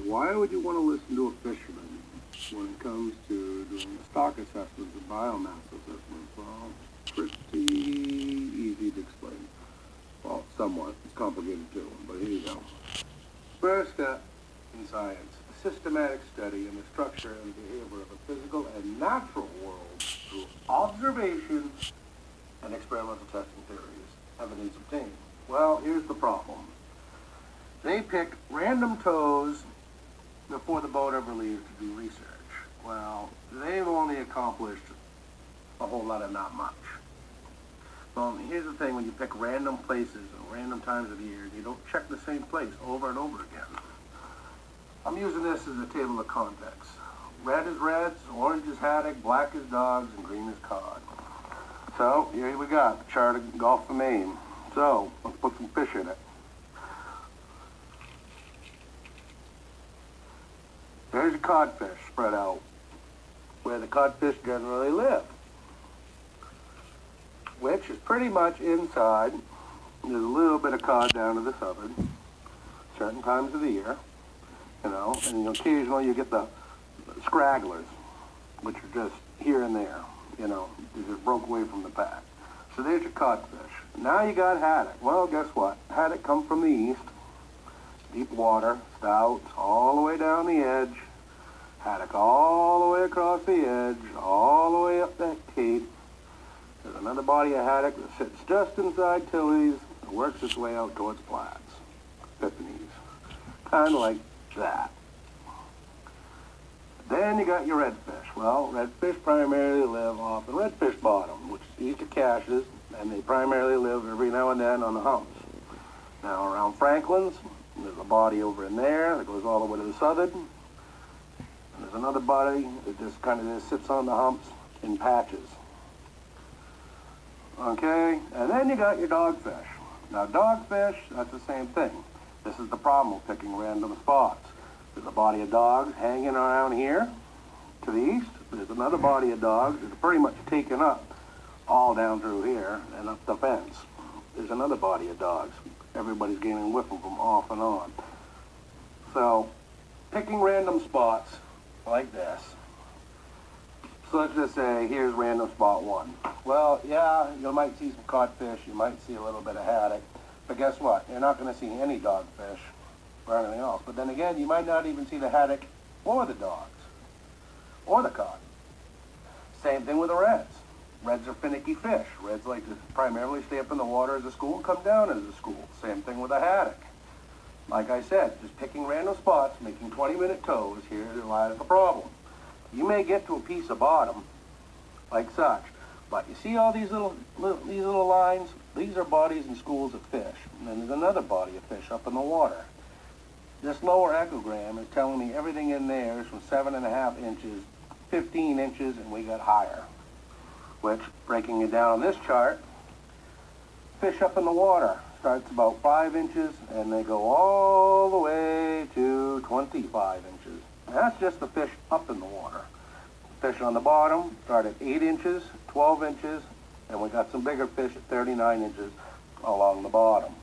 Why would you want to listen to a fisherman when it comes to doing stock assessments and biomass assessments? Well, pretty easy to explain. Well, somewhat. It's complicated too, but here you go. First step in science, systematic study in the structure and behavior of a physical and natural world through observation and experimental testing theories. Evidence obtained. Well, here's the problem. They pick random toes before the boat ever leaves to do research. Well, they've only accomplished a whole lot of not much. Well, here's the thing, when you pick random places and random times of the year, you don't check the same place over and over again. I'm using this as a table of contents. Red is reds, orange is haddock, black is dogs, and green is cod. So, here we got the chart of Gulf of Maine. So, let's put some fish in it. There's a codfish spread out where the codfish generally live, which is pretty much inside. There's a little bit of cod down to the southern, certain times of the year, and occasionally you get the scragglers, which are just here and there, they just broke away from the pack. So there's your codfish. Now you got haddock. Well, guess what? Haddock come from the east, deep water, stouts, all the way down the edge, haddock all the way across the edge, all the way up that cape. There's another body of haddock that sits just inside Tilly's and works its way out towards Platts, Epiphanies, kind of like that. Then you got your redfish. Well, redfish primarily live off the redfish bottom, which is east of Caches, and they primarily live every now and then on the humps. Now, around Franklin's, there's a body over in there that goes all the way to the southern. And there's another body that just kind of sits on the humps in patches. Okay, and then you got your dogfish. Now, dogfish, that's the same thing. This is the problem with picking random spots. There's a body of dogs hanging around here to the east. There's another body of dogs that are pretty much taken up all down through here and up the fence. There's another body of dogs. Everybody's getting a whiff of them off and on. So, picking random spots like this. So let's just say, here's random spot one. Well, yeah, you might see some codfish, you might see a little bit of haddock, but guess what? You're not going to see any dogfish or anything else. But then again, you might not even see the haddock or the dogs or the cod. Same thing with the reds. Reds are finicky fish. Reds like to primarily stay up in the water as a school and come down as a school. Same thing with a haddock. Like I said, just picking random spots, making 20-minute tows, here lies the problem. You may get to a piece of bottom, like such, but you see all these little lines? These are bodies and schools of fish. And then there's another body of fish up in the water. This lower echogram is telling me everything in there is from 7.5 inches, 15 inches, and we got higher. Which, breaking it down on this chart, fish up in the water starts about 5 inches, and they go all the way to 25 inches. And that's just the fish up in the water. Fish on the bottom start at 8 inches, 12 inches, and we got some bigger fish at 39 inches along the bottom.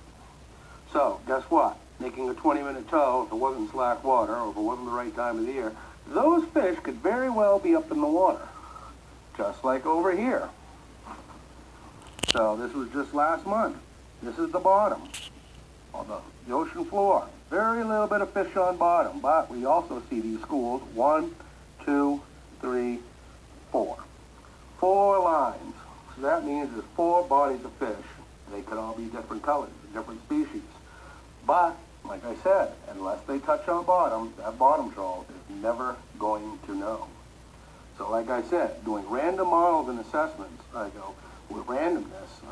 So, guess what? Making a 20-minute tow, if it wasn't slack water, or if it wasn't the right time of the year, those fish could very well be up in the water, just like over here. So this was just last month. This is the bottom of the ocean floor. Very little bit of fish on bottom, but we also see these schools, 1, 2, 3, 4. 4 lines. So that means there's 4 bodies of fish. They could all be different colors, different species. But, like I said, unless they touch on bottom, that bottom trawl is never going to know. So like I said, doing random models and assessments, with randomness,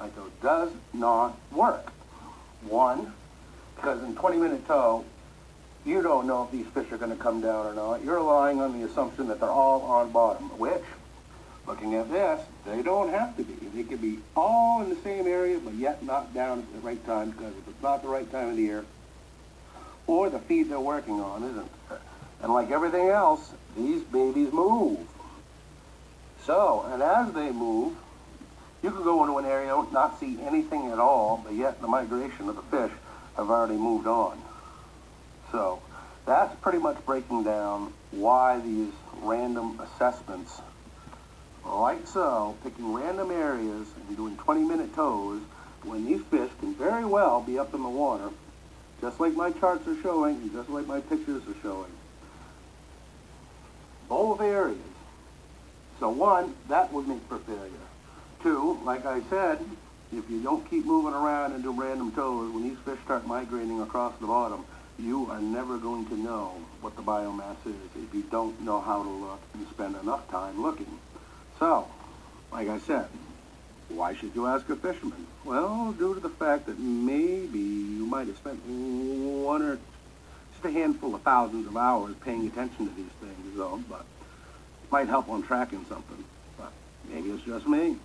does not work. One, because in 20-minute tow, you don't know if these fish are going to come down or not. You're relying on the assumption that they're all on bottom, which, looking at this, they don't have to be. They could be all in the same area, but yet not down at the right time, because if it's not the right time of the year, or the feed they're working on isn't. And like everything else, these babies move. So, and as they move, you can go into an area and not see anything at all, but yet the migration of the fish have already moved on. So, That's pretty much breaking down why these random assessments, like so, picking random areas and doing 20-minute tows, when these fish can very well be up in the water, just like my charts are showing and just like my pictures are showing. Both areas. So one, that would make for failure. Two, like I said, if you don't keep moving around and do random tows, when these fish start migrating across the bottom, you are never going to know what the biomass is if you don't know how to look and spend enough time looking. So, like I said, why should you ask a fisherman? Well, due to the fact that maybe you might have spent one or just a handful of thousands of hours paying attention to these things, though, but it might help on tracking something. But maybe it's just me.